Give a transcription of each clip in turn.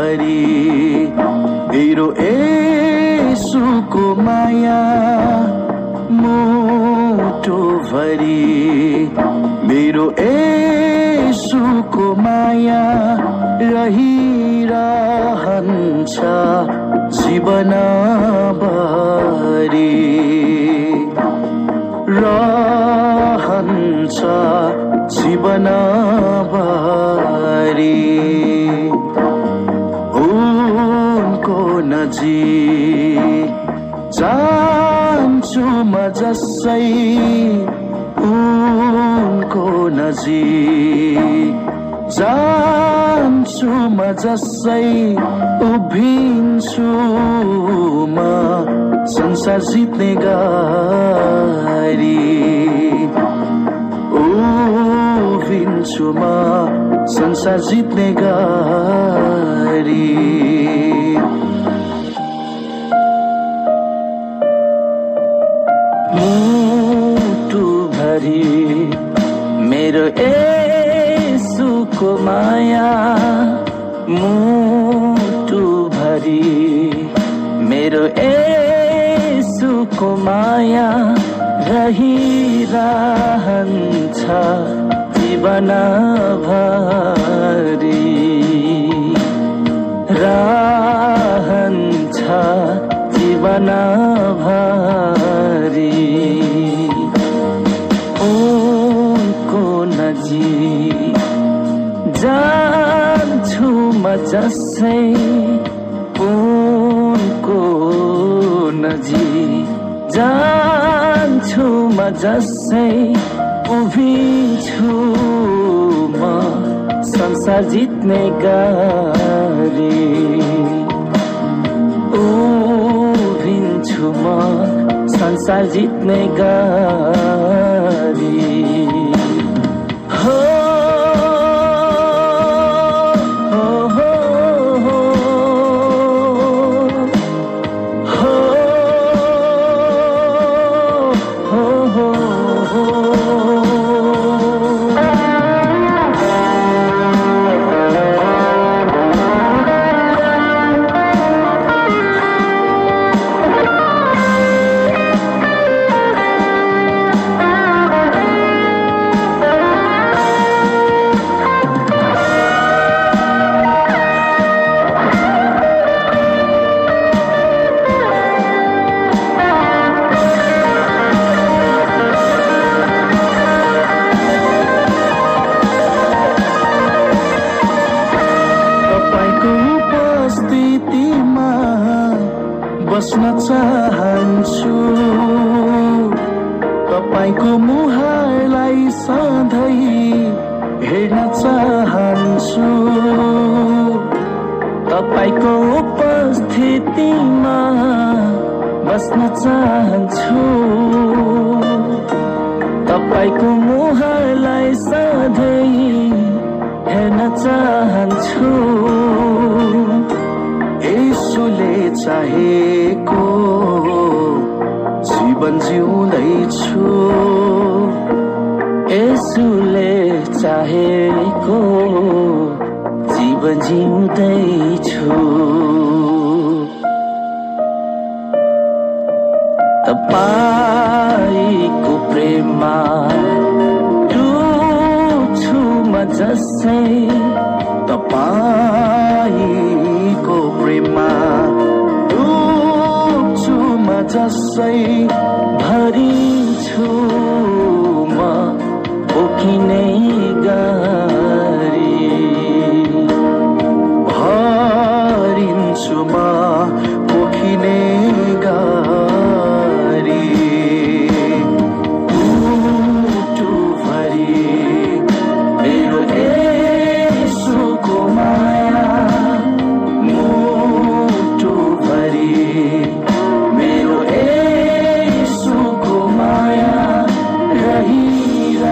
भरी मेरो येशूको माया मुटु भरी मेरो येशूको माया रहिरहन्छ जीवनभरि रहन्छ जीवनभरि उनको नजिक जान्छु म जसै उनको नजिक जान्छु म जसै उभिन्छु म संसार जित्ने गरी उभिन्छु म संसार जित्ने गरी मुटु भरी मेरो येशूको माया मुटु भरी मेरो येशूको माया रहिरहन्छ जीवनभरि रहन्छ जीवनभरि उनको नजिक जान्छु म जसै उनको नजिक जान्छु म जसै उभिन्छु म संसार जित्ने गरी उभिन्छु म संसार जित्ने गरी बस्न चाहन्छु तपाईको मुहारलाई सधैँ हेर्न चाहन्छु तपाईको उपस्थितिमा बस्न चाहन्छु तपाईको मुहारलाई सधैँ हेर्न चाहन्छु येशूले चाहेको जीवन जिउँदैछु येशूले चाहेको जीवन जिउँदैछु तपाईको प्रेममा डुब्छु म जसै तपाईको प्रेममा डुब्छु म जसै भरिन्छु म पोखिने गरी भरिन्छु म पोखिने गरी मुटु भरी मेरो येशूको माया मुटु भरी मेरो येशूको माया रहिरहन्छ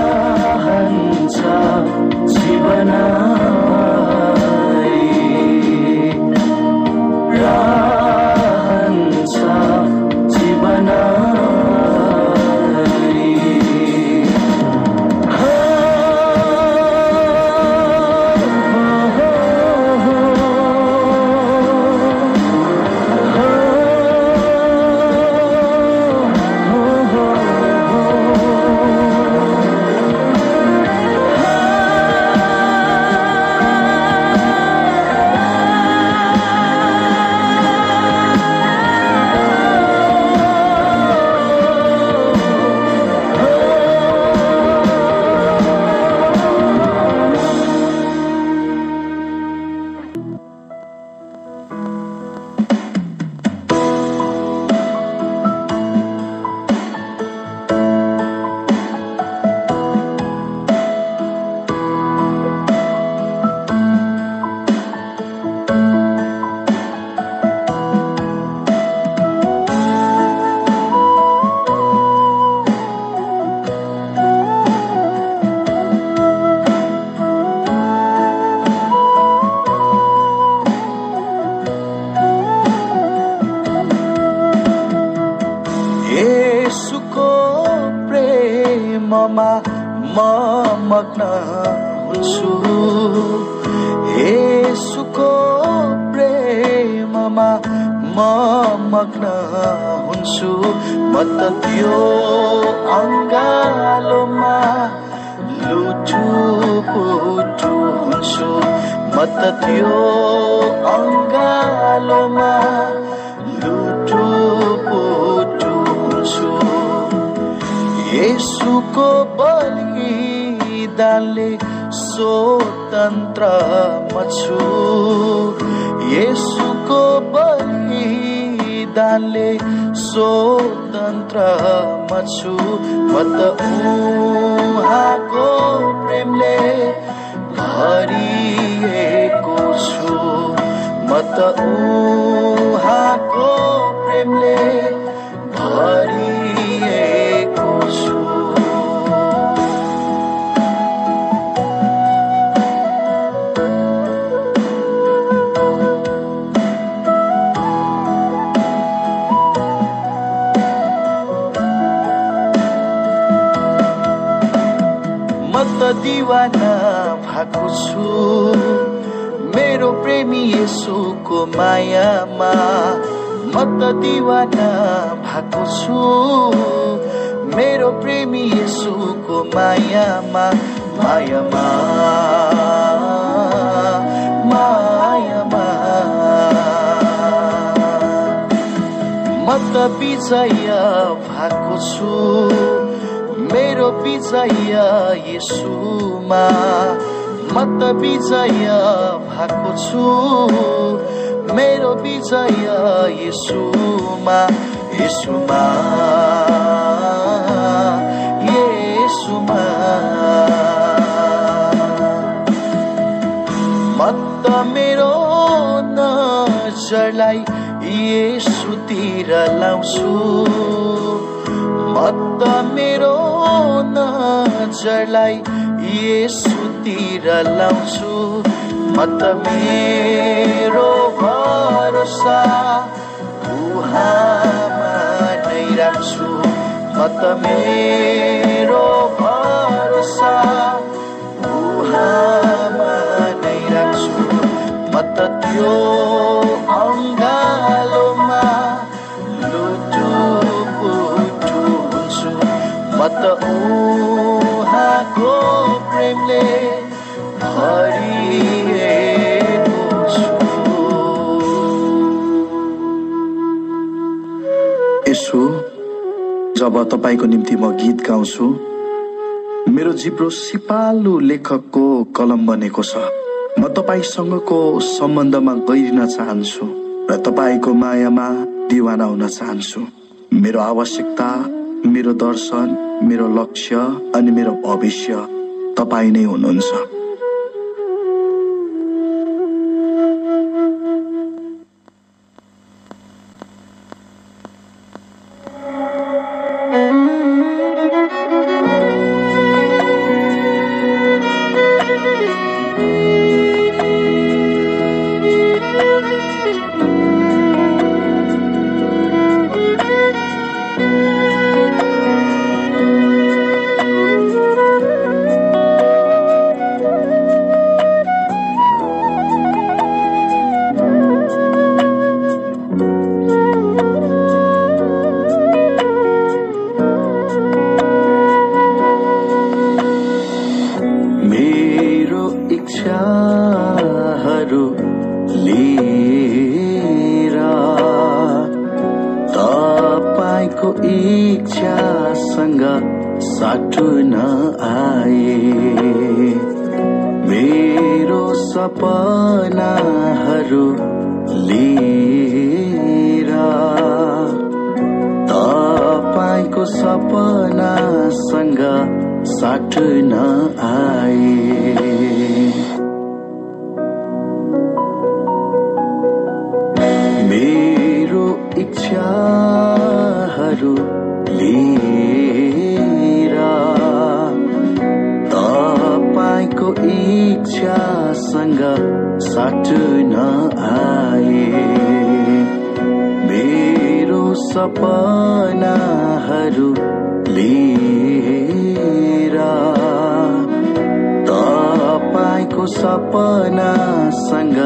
म मग्न हुन्छु येशूको प्रेममा म मग्न हुन्छु म त त्यो अङ्गालोमा लुटुपुटु हुन्छु म त त्यो अङ्गालोमा लुटुपुटु हुन्छु येशूको बलिदानले स्वतन्त्र म छु येशूको बलिदानले स्वतन्त्र म छु म त उहाँको प्रेमले भरिएको छु म त उहाँको प्रेमले भरिएको छु दीवाना भएको छु मेरो प्रेमी येशूको मायामा म त दीवाना भएको छु मेरो प्रेमी येशूको मायामा मायामा मायामा म त विजय भएको छु मेरो विजय येशूमा म त विजय भएको छु मेरो विजय येशूमा येशूमा येशूमा म त मेरो नजरलाई येशूतिर लाउँछु म त मेरो नजरलाई येशूतिर लाउँछु म त मेरो भरोसा उहाँमा नै राख्छु म त मेरो भरोसा उहाँमा नै राख्छु म त त्यो अङ्गालोमा लुटुपुटु हुन्छु म त उहाँको प्रेमले भरिएको छु येशू जब तपाईको निम्ति म गीत गाउँछु मेरो जिब्रो सिपालु लेखकको कलम बनेको छ म तपाईसँगको सम्बन्धमा गहिरिन चाहन्छु र तपाईको मायामा दिवाना हुन चाहन्छु मेरो आवश्यकता मेरो दर्शन मेरो लक्ष्य अनि मेरो भविष्य तपाई नै हुनुहुन्छ इच्छासँग साट्न आए मेरो सपनाहरू लिएर तपाईको सपनासँग साट्न आए मेरो इच्छाहरू लिएर तपाईको इच्छासँग साट्न आए मेरो सपनाहरू लिएर सपनासँग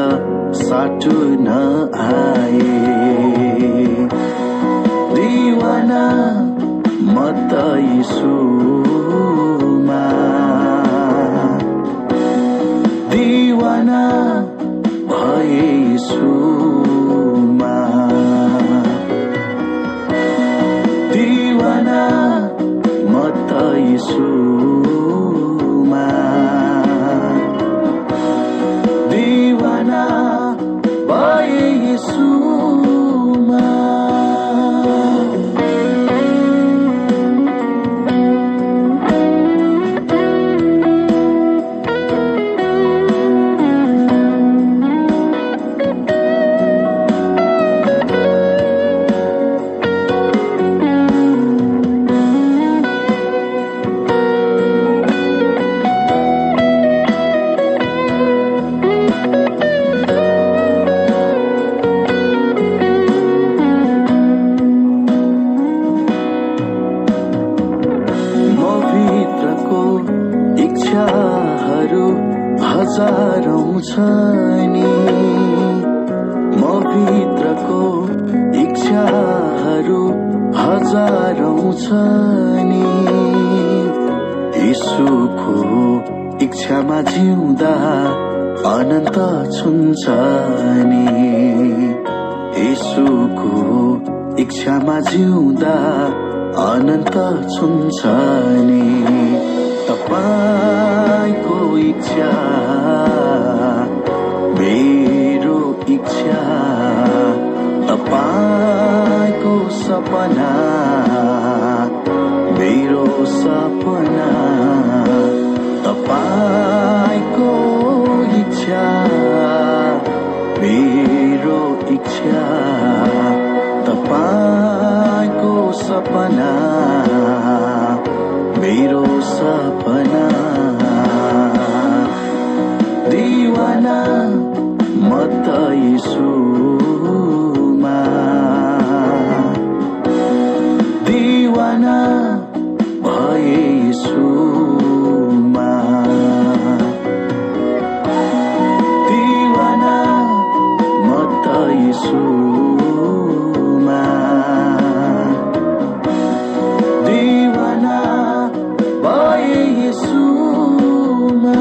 साटुन आए दिवाना म त यीशुमा दिवाना भए यीशुमा दिवाना म त यीशुमा दिवाना भए यीशुमा हजारौं छ नि म भित्रको इच्छाहरू हजारौं छ नि यीशुको इच्छामा जिउँदा अनन्त छुन्छ नि यीशुको इच्छामा जिउँदा अनन्त छुन्छ नि तपाईको इच्छा मेरो इच्छा तपाईको सपना मेरो सपना तपाईको इच्छा मेरो इच्छा तपाईको सपना मेरो सपना दिवाना म त यीशुमा दिवाना भए यीशुमा दिवाना म त यीशुमा दिवाना भए यीशुमा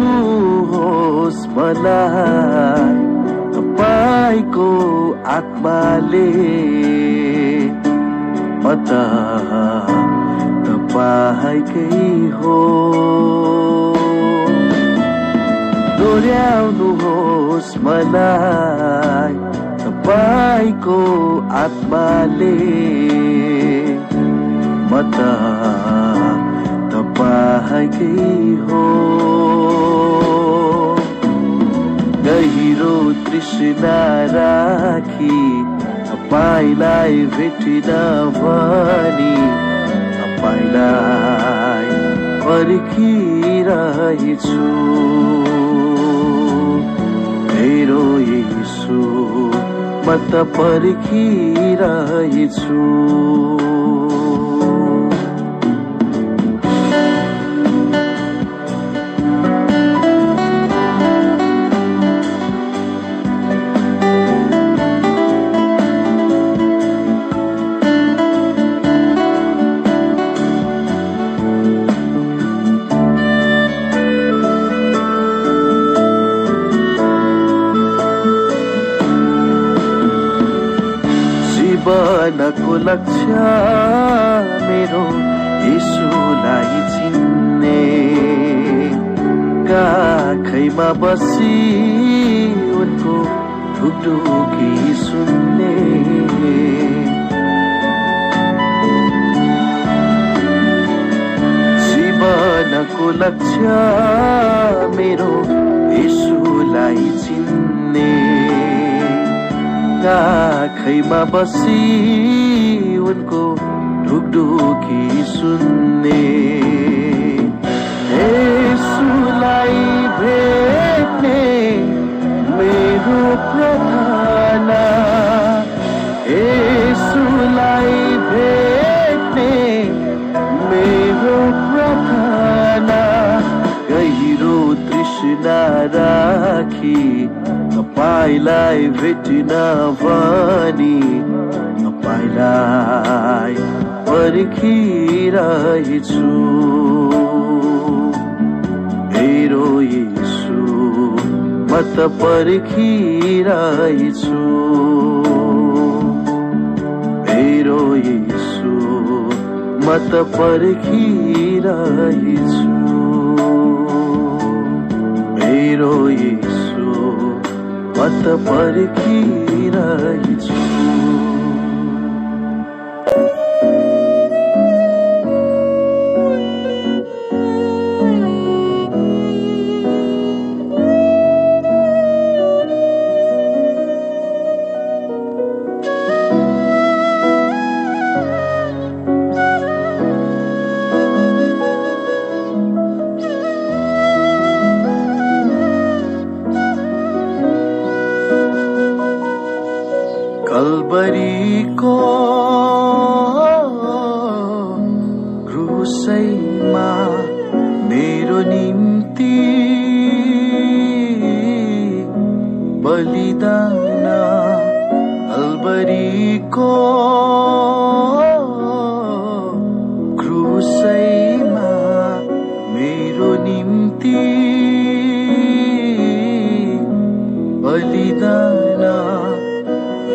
सुन्नुहोस् मलाई तपाईको आत्माले म त तपाईकै हो दोहोऱ्याउनुहोस् मलाई तपाईको आत्माले म त तपाईँकै हो गहिरो तृष्णा राखी तपाईँलाई भेटिन भनी तपाईँलाई पर्खिरहेछु मेरो यीशु म त पर्खिरहेछु जीवनको लक्ष्य मेरो यीशुलाई चिन्ने काखैमा बसी उनको ढुकढुकी सुन्ने जीवनको लक्ष्य मेरो यीशुलाई चिन्ने काखैमा बसी उनको ढुकढुकी सुन्ने येशूलाई भेट्ने मेरो प्रार्थना येशूलाई भेट्ने मेरो प्रार्थना गहिरो तृष्णा राखी तपाईलाई भेटिन भनी तपाईलाई पर्खिरहेछु मेरो येशू म त पर्खिरहेछु मेरो येशू म त पर्खिरहेछु मेरो येशू म त पर्खिरहेछु कल्बरीको क्रुसैमा मेरो निम्ति बलिदान कल्बरीको क्रुसैमा मेरो निम्ति बलिदान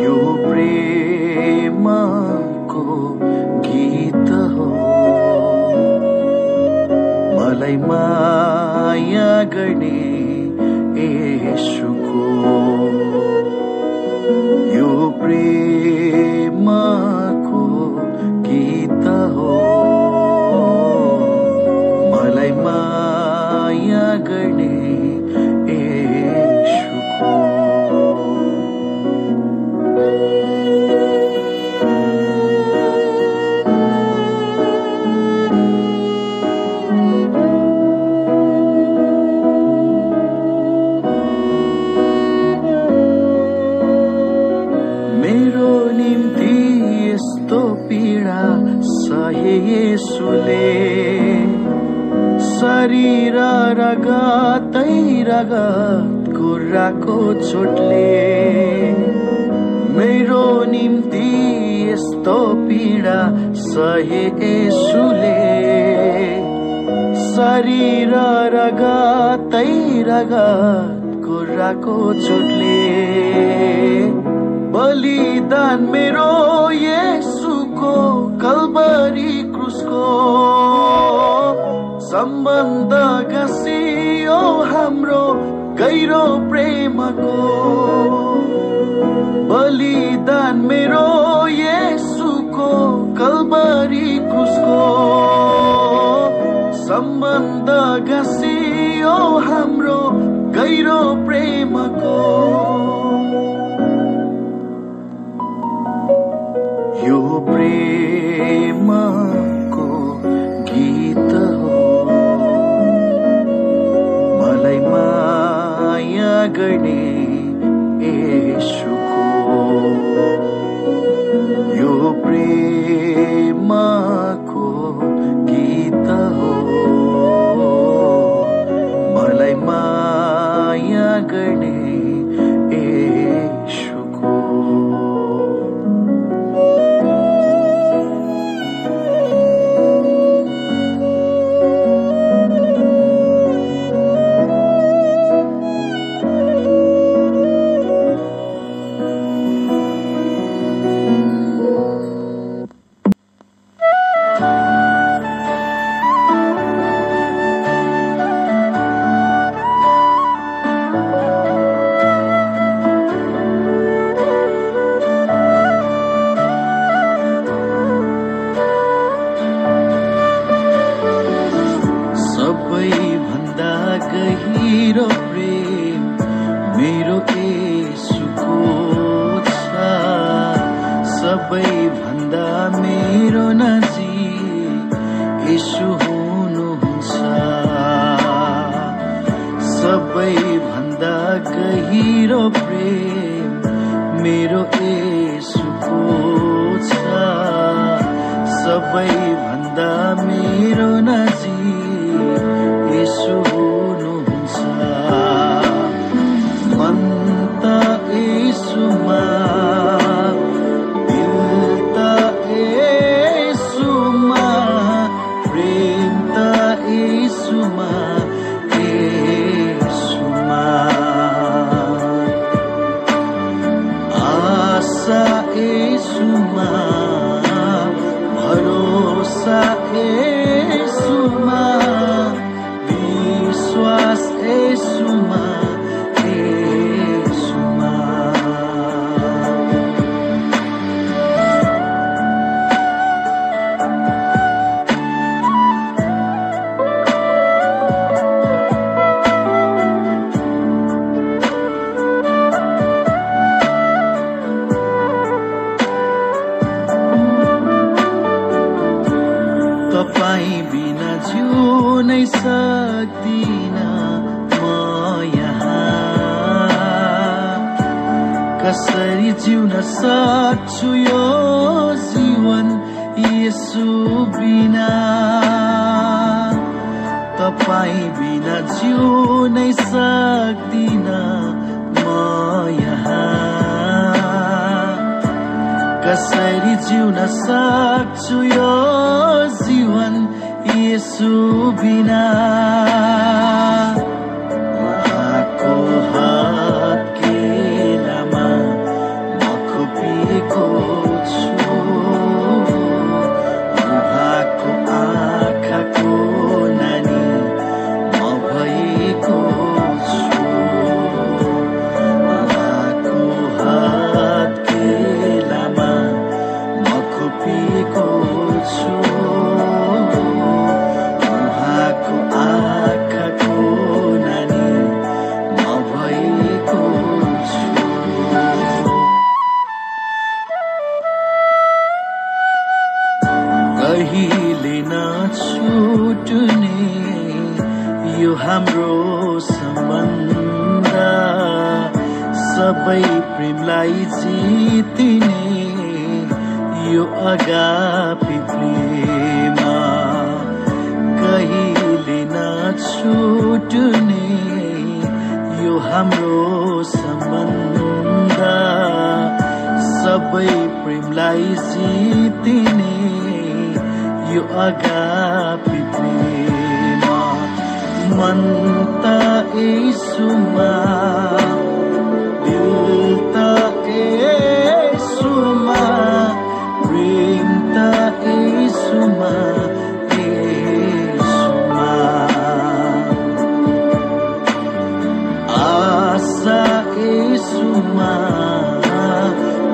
यो प्रेमको गीत हो मलाई माया गर्ने येशूको यो प्रेमको गीत हो मलाई माया गर्ने येशूले शरीर रगतै रगत कुराको चोटले मेरो निम्ति यस्तो पीडा सहे येशूले शरीर रगतै रगत कुराको चोटले बलिदान मेरो येशूको कल्बरी क्रुसको सम्बन्ध गाँसियो हाम्रो गहिरो प्रेमको बलिदान मेरो येशूको कल्बरी क्रुसको सम्बन्ध गाँसियो हाम्रो गहिरो प्रेमको यो प्रेमको गीत हो मलाई माया गर्ने येशूको यो प्रेमको गीत हो मलाई माया गर्ने येशूको सबैभन्दा मेरो नजिक येशू हुनुहुन्छ। मन त येशूमा, दिल त येशूमा, प्रेम त येशूमा, येशूमा। आशा येशूमा, भरोसा येशूमा, विश्वास येशूमा, येशूमा। तपाईँ बिना जिउनै सक्दिन म यहाँ, कसरी जिउन सक्छु यो जीवन येशू बिना। तपाईँ बिना जिउनै सक्दिन म यहाँ, कसरी जिउन सक्छु यो जीवन येशू बिना। उहाँको हत्केलामा म खोपिएको छु, उहाँको आँखाको नानी म भएको छु। उहाँको हत्केलामा म खोपिएको छु, उहाँको आँखाको नानी म भएको छु। कहिले नछुट्ने यो हाम्रो सम्बन्ध, सबै प्रेमलाई जितिने यो अगापी प्रेम। कहिले नछुट्ने यो हाम्रो सम्बन्ध, सबै प्रेमलाई जितिने यो अगापी प्रेम। मन त येशूमा, दिल त येशूमा, प्रेम त येशूमा, येशूमा। आशा येशूमा,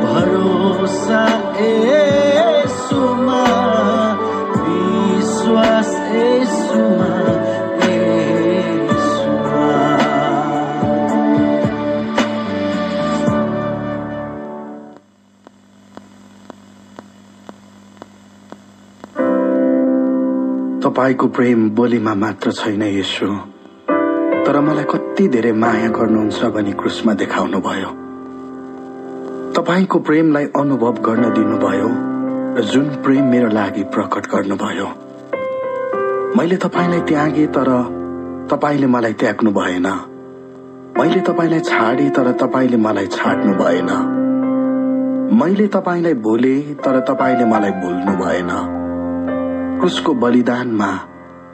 भरोसा येशूमा, विश्वास येशूमा, येशूमा। तपाईको प्रेम बोलीमा मात्र छैन येशू, तर मलाई कति धेरै माया गर्नुहुन्छ भनी क्रुसमा देखाउनु भयो। तपाईको प्रेमलाई अनुभव गर्न दिनुभयो र जुन प्रेम मेरो लागि प्रकट गर्नुभयो। मैले तपाईलाई त्यागे तर तपाईले मलाई त्याग्नु भएन, मैले तपाईलाई छाडे तर तपाईले मलाई छाड्नु भएन। मैले तपाईलाई भुले तर तपाईले मलाई भुल्नु भएन। क्रुसको बलिदानमा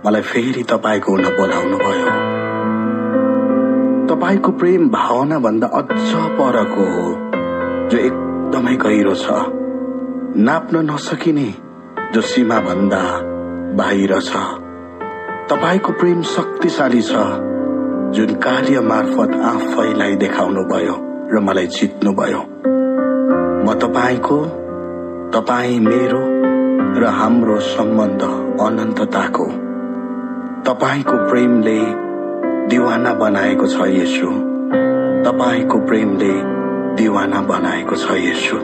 मलाई फेरि तपाईको हुन बोलाउनु भयो। तपाईको प्रेम भावना भन्दा अझ परको हो, जो एकदमै गहिरो छ, नाप्न नसकिने, जो सीमा भन्दा बाहिर छ। तपाईको प्रेम शक्तिशाली छ, जुन कार्य मार्फत आफैलाई देखाउनु भयो र मलाई जित्नु भयो। म तपाईको, तपाई मेरो र हाम्रो सम्बन्ध अनन्तताको। तपाईको प्रेमले दिवाना बनाएको छ येशू, तपाईको प्रेमले दिवाना बनाएको छ येशू।